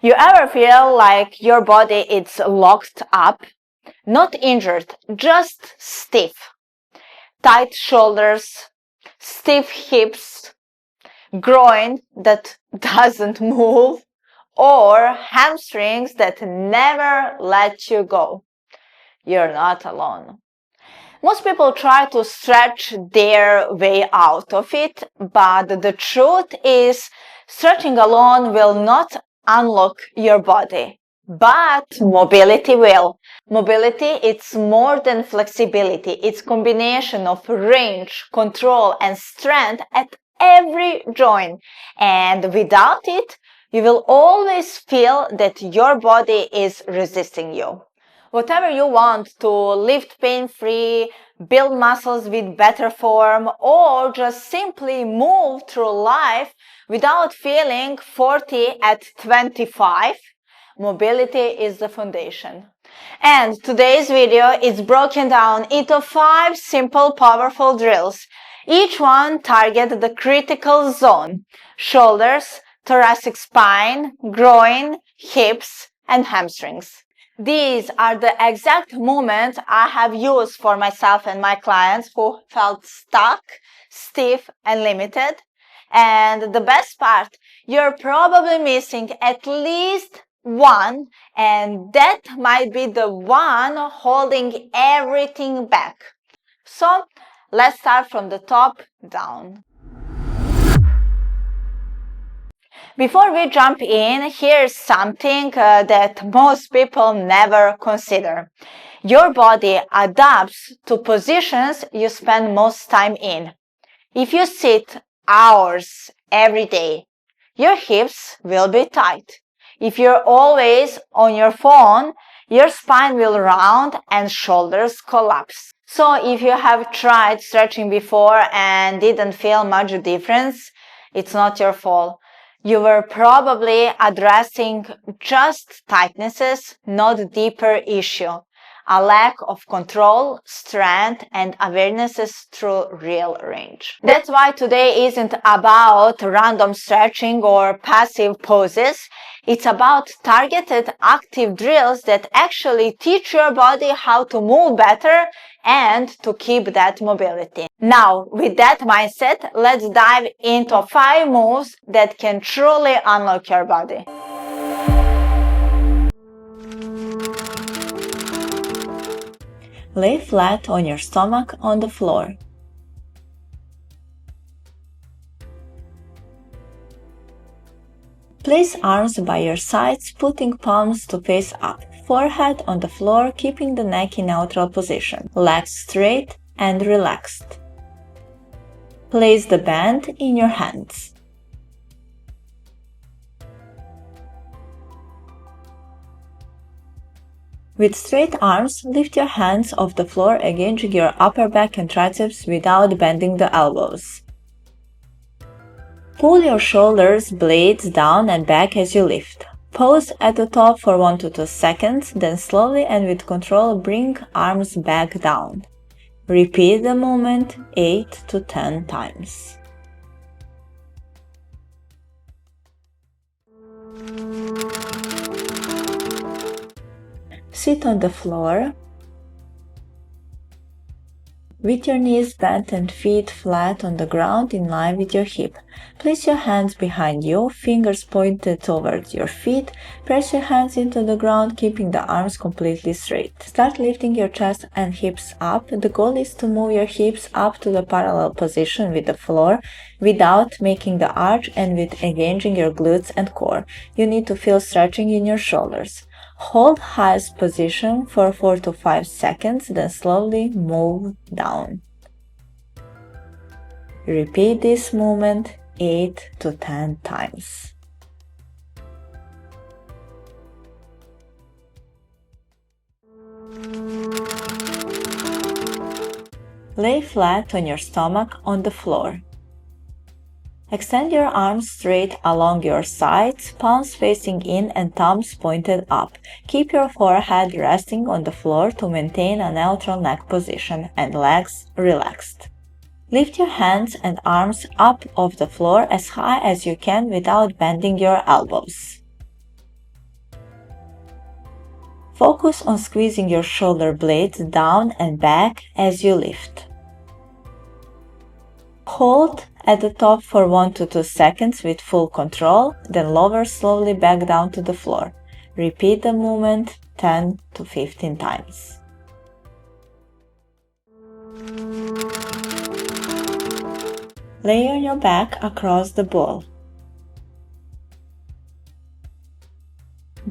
You ever feel like your body is locked up? Not injured, just stiff. Tight shoulders, stiff hips, groin that doesn't move, or hamstrings that never let you go. You're not alone. Most people try to stretch their way out of it, but the truth is, stretching alone will not unlock your body. But mobility will. Mobility, it's more than flexibility. It's combination of range, control, and strength at every joint. And without it, you will always feel that your body is resisting you. Whatever you want to lift pain-free, build muscles with better form, or just simply move through life without feeling 40 at 25, mobility is the foundation. And today's video is broken down into 5 simple, powerful drills. Each one targets the critical zone: shoulders, thoracic spine, groin, hips, and hamstrings. These are the exact movements I have used for myself and my clients who felt stuck, stiff, and limited. And the best part, you're probably missing at least one, and that might be the one holding everything back. So let's start from the top down. Before we jump in, here's something that most people never consider. Your body adapts to positions you spend most time in. If you sit hours every day, your hips will be tight. If you're always on your phone, your spine will round and shoulders collapse. So if you have tried stretching before and didn't feel much difference, it's not your fault. You were probably addressing just tightnesses, not deeper issue. A lack of control, strength, and awarenesses through real range. That's why today isn't about random stretching or passive poses. It's about targeted active drills that actually teach your body how to move better and to keep that mobility. Now, with that mindset, let's dive into 5 moves that can truly unlock your body. Lay flat on your stomach on the floor. Place arms by your sides, putting palms to face up. Forehead on the floor, keeping the neck in neutral position. Legs straight and relaxed. Place the band in your hands. With straight arms, lift your hands off the floor, engaging your upper back and triceps without bending the elbows. Pull your shoulders blades down and back as you lift. Pause at the top for 1 to 2 seconds, then slowly and with control bring arms back down. Repeat the movement 8 to 10 times. Sit on the floor with your knees bent and feet flat on the ground in line with your hip. Place your hands behind you, fingers pointed towards your feet. Press your hands into the ground, keeping the arms completely straight. Start lifting your chest and hips up. The goal is to move your hips up to the parallel position with the floor without making the arch and with engaging your glutes and core. You need to feel stretching in your shoulders. Hold highest position for 4 to 5 seconds, then slowly move down. Repeat this movement 8 to 10 times. Lay flat on your stomach on the floor. Extend your arms straight along your sides, palms facing in and thumbs pointed up. Keep your forehead resting on the floor to maintain a neutral neck position and legs relaxed. Lift your hands and arms up off the floor as high as you can without bending your elbows. Focus on squeezing your shoulder blades down and back as you lift. Hold at the top for 1 to 2 seconds with full control, then lower slowly back down to the floor. Repeat the movement 10 to 15 times. Lay on your back across the ball.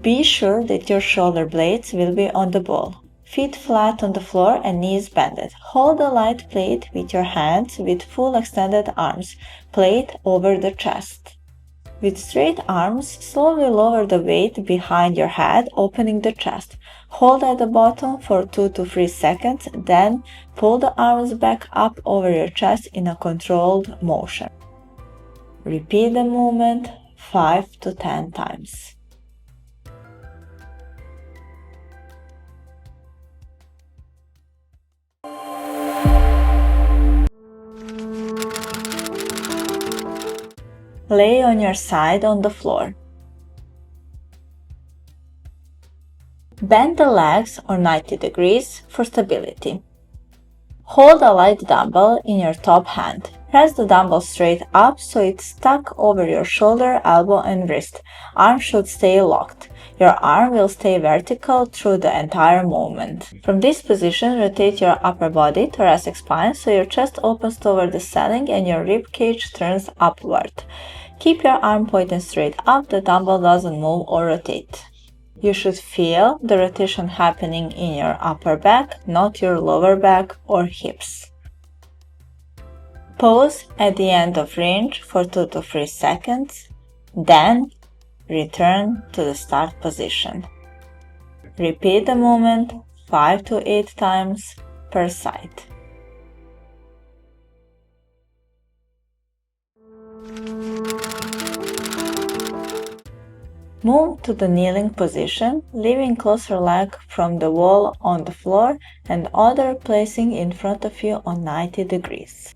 Be sure that your shoulder blades will be on the ball. Feet flat on the floor and knees bended. Hold a light plate with your hands with full extended arms, plate over the chest. With straight arms, slowly lower the weight behind your head, opening the chest. Hold at the bottom for 2 to 3 seconds, then pull the arms back up over your chest in a controlled motion. Repeat the movement 5 to 10 times. Lay on your side on the floor. Bend the legs or 90 degrees for stability. Hold a light dumbbell in your top hand. Press the dumbbell straight up so it's stuck over your shoulder, elbow, and wrist. Arm should stay locked. Your arm will stay vertical through the entire movement. From this position, rotate your upper body, thoracic spine, so your chest opens toward the ceiling and your rib cage turns upward. Keep your arm pointed straight up, the dumbbell doesn't move or rotate. You should feel the rotation happening in your upper back, not your lower back or hips. Pause at the end of range for 2 to 3 seconds, then return to the start position. Repeat the movement 5 to 8 times per side. Move to the kneeling position, leaving closer leg from the wall on the floor and other placing in front of you on 90 degrees.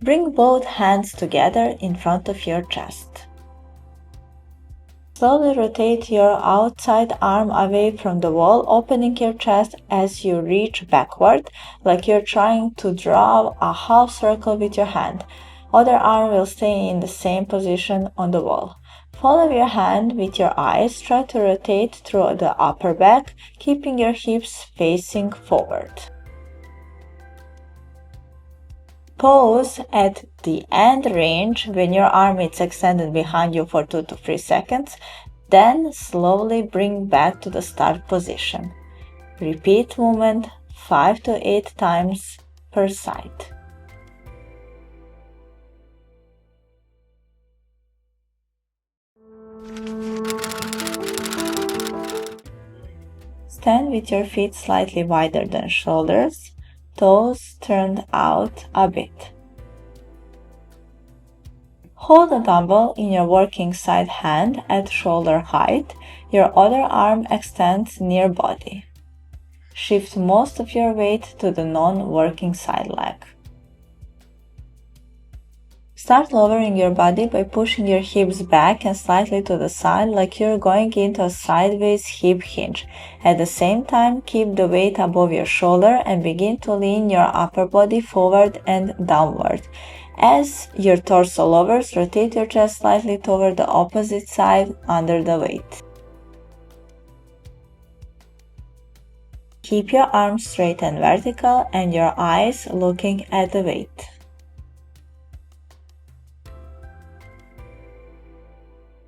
Bring both hands together in front of your chest. Slowly rotate your outside arm away from the wall, opening your chest as you reach backward, like you're trying to draw a half circle with your hand. Other arm will stay in the same position on the wall. Follow your hand with your eyes. Try to rotate through the upper back, keeping your hips facing forward. Pause at the end range when your arm is extended behind you for 2 to 3 seconds, then slowly bring back to the start position. Repeat movement 5 to 8 times per side. Stand with your feet slightly wider than shoulders, toes turned out a bit. Hold the dumbbell in your working side hand at shoulder height. Your other arm extends near body. Shift most of your weight to the non-working side leg. Start lowering your body by pushing your hips back and slightly to the side like you're going into a sideways hip hinge. At the same time, keep the weight above your shoulder and begin to lean your upper body forward and downward. As your torso lowers, rotate your chest slightly toward the opposite side under the weight. Keep your arms straight and vertical and your eyes looking at the weight.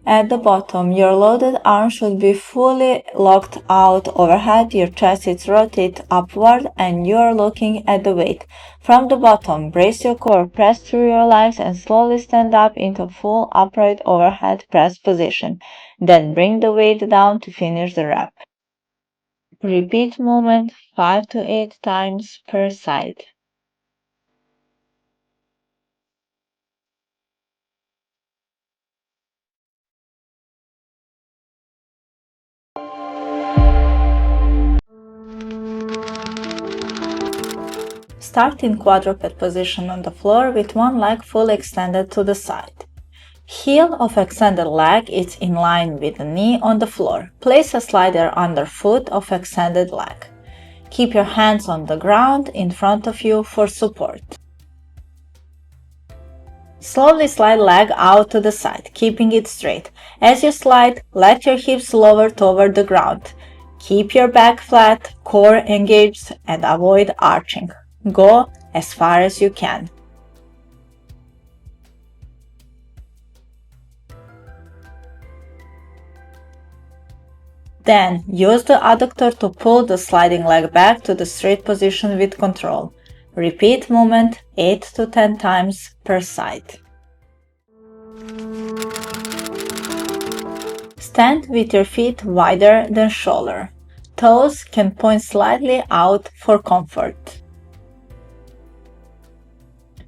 At the bottom, your loaded arm should be fully locked out overhead, your chest is rotated upward and you are looking at the weight. From the bottom, brace your core, press through your legs and slowly stand up into full upright overhead press position. Then bring the weight down to finish the rep. Repeat movement 5 to 8 times per side. Start in quadruped position on the floor with one leg fully extended to the side. Heel of extended leg is in line with the knee on the floor. Place a slider underfoot of extended leg. Keep your hands on the ground in front of you for support. Slowly slide leg out to the side, keeping it straight. As you slide, let your hips lower toward the ground. Keep your back flat, core engaged, and avoid arching. Go as far as you can. Then, use the adductor to pull the sliding leg back to the straight position with control. Repeat movement 8 to 10 times per side. Stand with your feet wider than shoulder. Toes can point slightly out for comfort.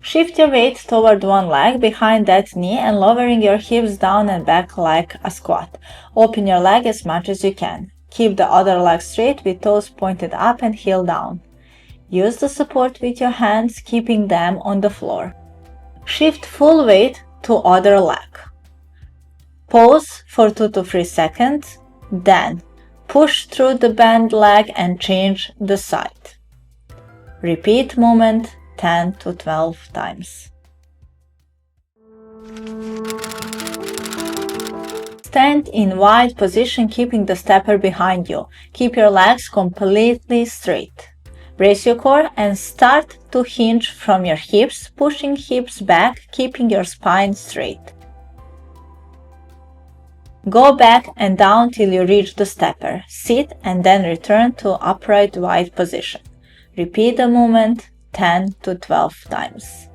Shift your weight toward one leg behind that knee and lowering your hips down and back like a squat. Open your leg as much as you can. Keep the other leg straight with toes pointed up and heel down. Use the support with your hands, keeping them on the floor. Shift full weight to other leg. Pause for 2 to 3 seconds, then push through the bent leg and change the side. Repeat movement 10 to 12 times. Stand in wide position, keeping the stepper behind you. Keep your legs completely straight. Brace your core and start to hinge from your hips, pushing hips back, keeping your spine straight. Go back and down till you reach the stepper. Sit and then return to upright wide position. Repeat the movement 10 to 12 times.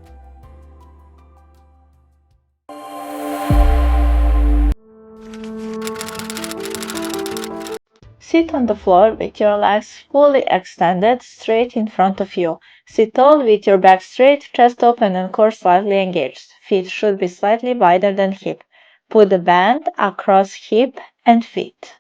Sit on the floor with your legs fully extended, straight in front of you. Sit tall with your back straight, chest open and core slightly engaged. Feet should be slightly wider than hip. Put the band across hip and feet.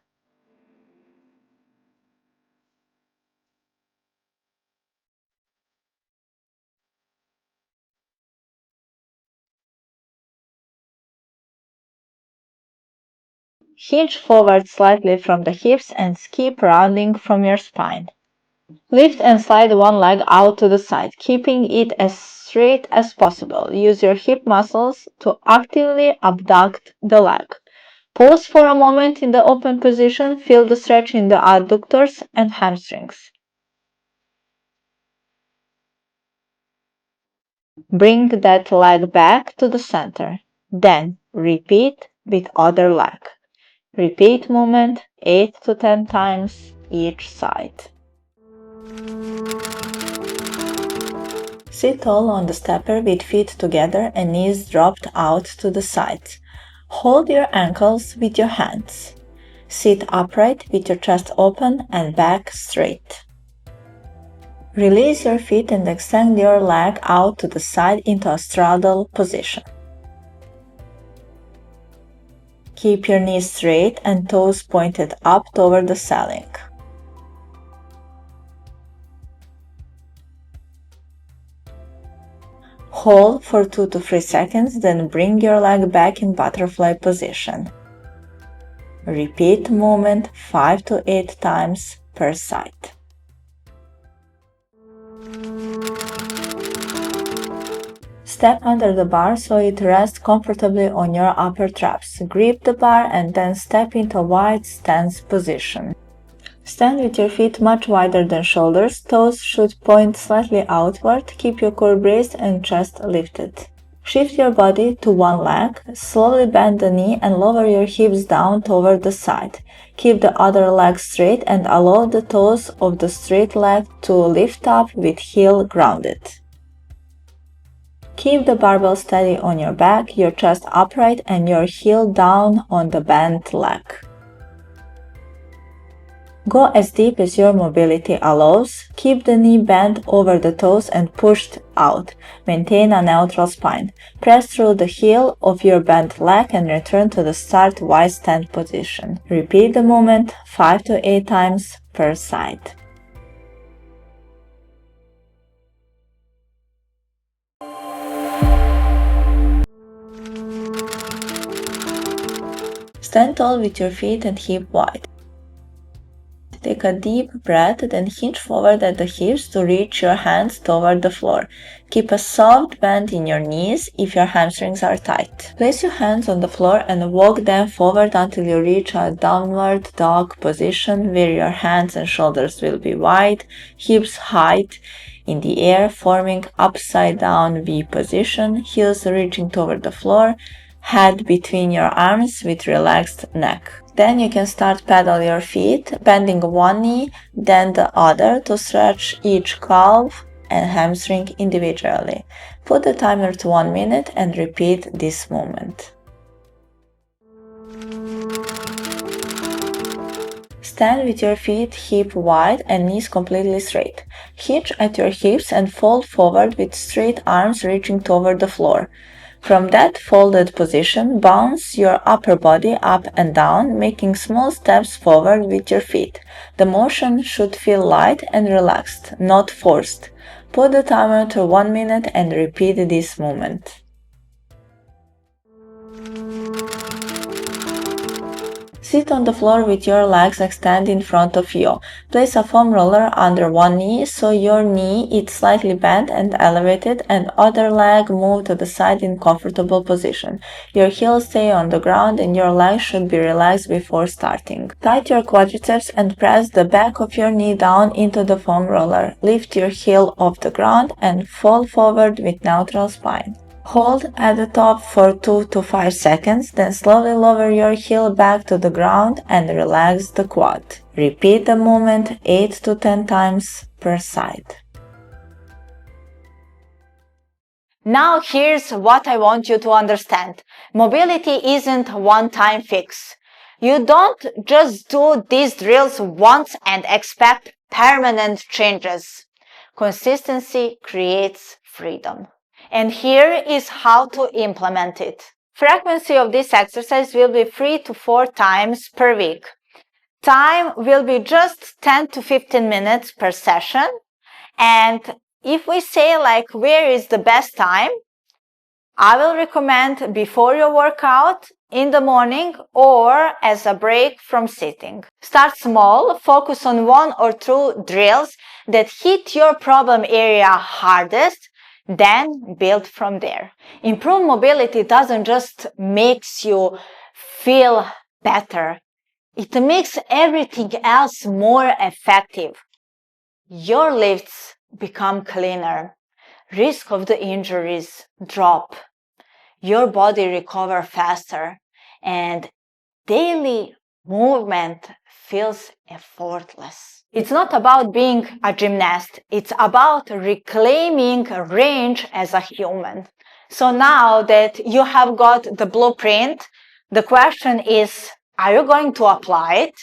Hinge forward slightly from the hips and keep rounding from your spine. Lift and slide one leg out to the side, keeping it as straight as possible. Use your hip muscles to actively abduct the leg. Pause for a moment in the open position. Feel the stretch in the adductors and hamstrings. Bring that leg back to the center. Then repeat with other leg. Repeat movement 8 to 10 times each side. Sit tall on the stepper with feet together and knees dropped out to the sides. Hold your ankles with your hands. Sit upright with your chest open and back straight. Release your feet and extend your leg out to the side into a straddle position. Keep your knees straight and toes pointed up toward the ceiling. Hold for 2 to 3 seconds, then bring your leg back in butterfly position. Repeat movement 5 to 8 times per side. Step under the bar so it rests comfortably on your upper traps. Grip the bar and then step into a wide stance position. Stand with your feet much wider than shoulders. Toes should point slightly outward. Keep your core braced and chest lifted. Shift your body to one leg. Slowly bend the knee and lower your hips down toward the side. Keep the other leg straight and allow the toes of the straight leg to lift up with heel grounded. Keep the barbell steady on your back, your chest upright, and your heel down on the bent leg. Go as deep as your mobility allows. Keep the knee bent over the toes and pushed out. Maintain a neutral spine. Press through the heel of your bent leg and return to the start wide stand position. Repeat the movement 5 to 8 times per side. Stand tall with your feet and hip wide. Take a deep breath, then hinge forward at the hips to reach your hands toward the floor. Keep a soft bend in your knees if your hamstrings are tight. Place your hands on the floor and walk them forward until you reach a downward dog position where your hands and shoulders will be wide, hips high in the air, forming upside down V position, heels reaching toward the floor, head between your arms with relaxed neck. Then you can start pedal your feet, bending one knee, then the other to stretch each calf and hamstring individually. Put the timer to 1 minute and repeat this movement. Stand with your feet hip wide and knees completely straight. Hinge at your hips and fold forward with straight arms reaching toward the floor. From that folded position, bounce your upper body up and down, making small steps forward with your feet. The motion should feel light and relaxed, not forced. Put the timer to 1 minute and repeat this movement. Sit on the floor with your legs extended in front of you. Place a foam roller under one knee so your knee is slightly bent and elevated, and other leg move to the side in comfortable position. Your heels stay on the ground and your legs should be relaxed before starting. Tight your quadriceps and press the back of your knee down into the foam roller. Lift your heel off the ground and fall forward with neutral spine. Hold at the top for 2 to 5 seconds, then slowly lower your heel back to the ground and relax the quad. Repeat the movement 8 to 10 times per side. Now here's what I want you to understand. Mobility isn't a one-time fix. You don't just do these drills once and expect permanent changes. Consistency creates freedom. And here is how to implement it. Frequency of this exercise will be 3 to 4 times per week. Time will be just 10 to 15 minutes per session. And if we say like where is the best time, I will recommend before your workout, in the morning, or as a break from sitting. Start small, focus on 1 or 2 drills that hit your problem area hardest, then build from there. Improved mobility doesn't just makes you feel better, it makes everything else more effective. Your lifts become cleaner, risk of the injuries drop, your body recover faster, and daily movement feels effortless. It's not about being a gymnast, it's about reclaiming range as a human. So now that you have got the blueprint, the question is, are you going to apply it?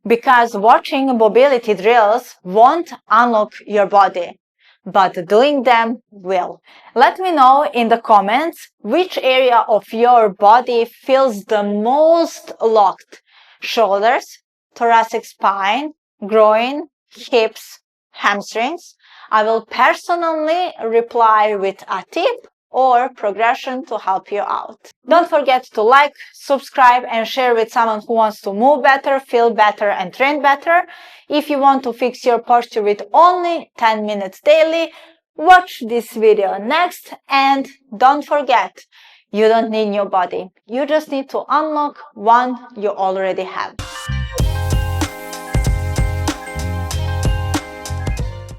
Because watching mobility drills won't unlock your body, but doing them will. Let me know in the comments which area of your body feels the most locked. Shoulders, thoracic spine, groin, hips, hamstrings. I will personally reply with a tip or progression to help you out. Don't forget to like, subscribe, and share with someone who wants to move better, feel better, and train better. If you want to fix your posture with only 10 minutes daily, watch this video next, and don't forget, you don't need your body. You just need to unlock one you already have.